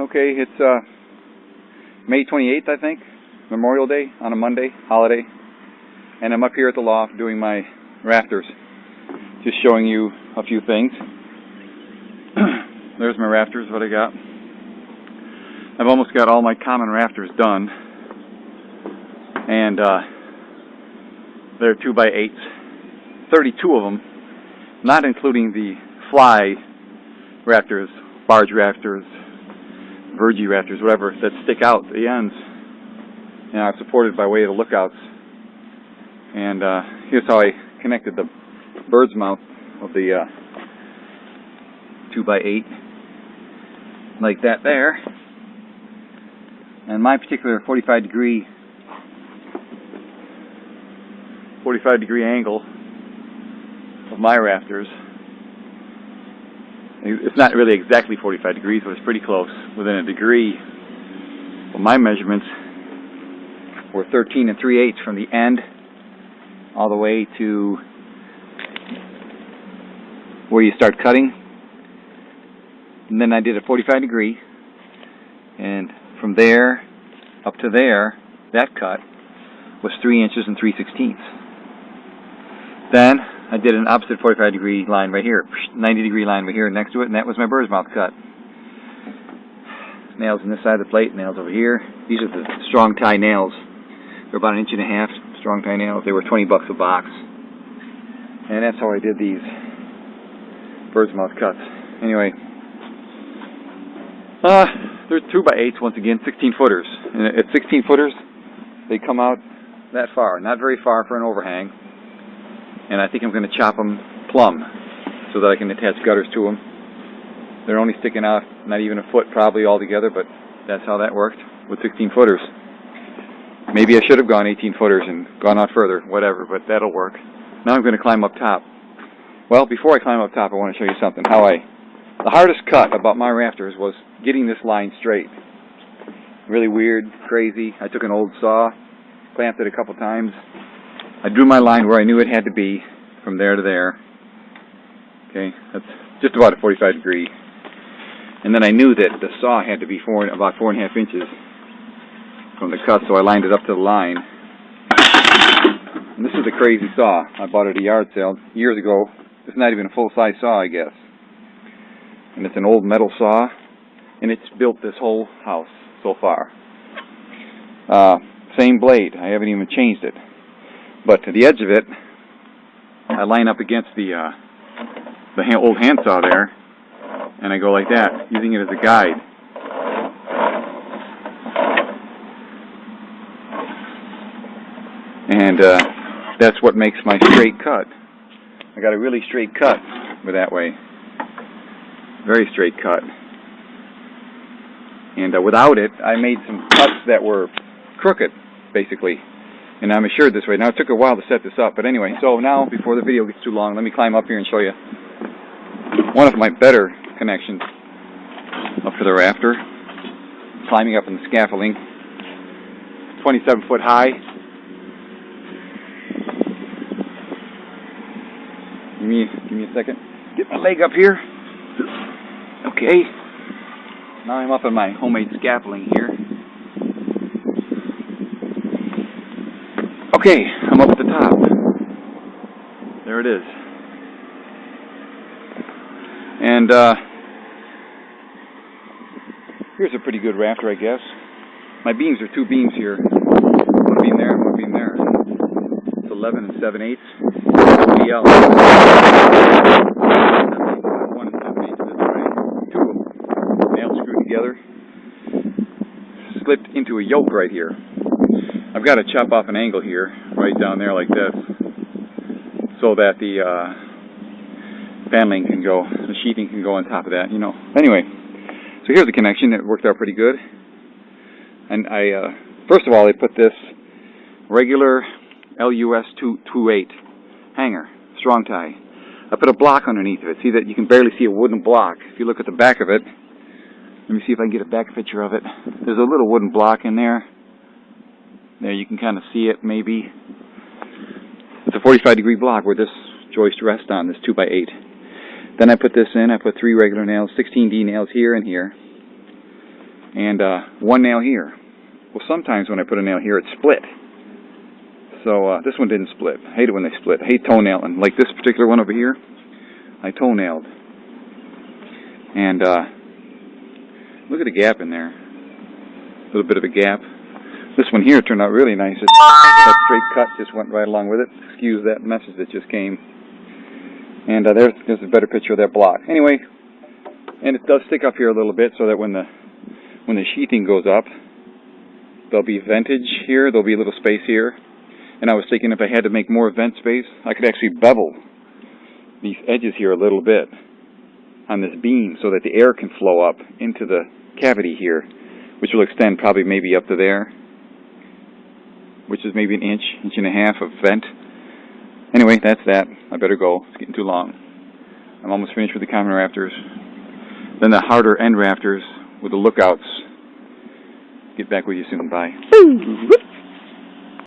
Okay, it's May 28th, I think, Memorial Day on a Monday, holiday, and I'm up here at the loft doing my rafters, just showing you a few things. There's my rafters, what I got. I've almost got all my common rafters done, and they're 2x8s, 32 of them, not including the fly rafters, barge rafters, vergy rafters, whatever, that stick out the ends, and I've supported by way of the lookouts. And here's how I connected the bird's mouth of the 2x8, like that there. And my particular 45 degree angle of my rafters, it's not really exactly 45 degrees, but it's pretty close, within a degree. Well, my measurements were 13 3/8 from the end all the way to where you start cutting. And then I did a 45 degree, and from there up to there, that cut was 3 inches and 3/16. Then I did an opposite 45 degree line right here, 90 degree line right here next to it, and that was my bird's mouth cut. Nails on this side of the plate, nails over here. These are the strong tie nails. They're about 1.5 inches, strong tie nails. They were $20 a box. And that's how I did these bird's mouth cuts. Anyway, they're 2x8s once again, 16 footers. And at 16 footers, they come out that far, not very far for an overhang. And I think I'm going to chop them plumb so that I can attach gutters to them. They're only sticking out not even a foot probably altogether, but that's how that worked with 16 footers. Maybe I should have gone 18 footers and gone out further, whatever, but that'll work. Now I'm going to climb up top. Well, before I climb up top, I want to show you something. The hardest cut about my rafters was getting this line straight. Really weird, crazy. I took an old saw, clamped it a couple times. I drew my line where I knew it had to be, from there to there. Okay, that's just about a 45 degree. And then I knew that the saw had to be about 4.5 inches from the cut, so I lined it up to the line. And this is a crazy saw. I bought it at a yard sale years ago. It's not even a full-size saw, I guess. And it's an old metal saw, and it's built this whole house so far. Same blade. I haven't even changed it. But to the edge of it, I line up against the old handsaw there, and I go like that, using it as a guide. And that's what makes my straight cut. I got a really straight cut with that way. Very straight cut. And without it, I made some cuts that were crooked, basically. And I'm assured this way. Now, it took a while to set this up, but anyway, so now, before the video gets too long, let me climb up here and show you one of my better connections up to the rafter. Climbing up in the scaffolding, 27 foot high. Give me a second. Get my leg up here. Okay. Now I'm up on my homemade scaffolding here. Okay, I'm up at the top. There it is. And here's a pretty good rafter, I guess. My beams are 2 beams here. One beam there, one beam there. It's 11 7/8 BL. 1 7/8, that's right. 2 of them. Nails screwed together. Slipped into a yoke right here. I've got to chop off an angle here, right down there like this, so that the paneling can go, the sheathing can go on top of that, you know. Anyway, so here's the connection. It worked out pretty good. And first of all, I put this regular LUS 228 hanger, strong tie. I put a block underneath of it. See that you can barely see a wooden block. If you look at the back of it, let me see if I can get a back picture of it. There's a little wooden block in there. There, you can kind of see it, maybe. It's a 45 degree block where this joist rests on, this 2x8. Then I put this in. I put 3 regular nails, 16D nails here and here. and one nail here. Well, sometimes when I put a nail here, it split. So this one didn't split. I hate it when they split. I hate toenailing. Like this particular one over here, I toenailed. And look at the gap in there. A little bit of a gap. This one here turned out really nice. That straight cut just went right along with it. Excuse that message that just came. And there's a better picture of that block. Anyway, and it does stick up here a little bit so that when the sheathing goes up, there'll be ventage here. There'll be a little space here. And I was thinking if I had to make more vent space, I could actually bevel these edges here a little bit on this beam so that the air can flow up into the cavity here, which will extend probably maybe up to there, which is maybe an inch and a half of vent. Anyway, that's that. I better go. It's getting too long. I'm almost finished with the common rafters. Then the harder end rafters with the lookouts. Get back with you soon. Bye.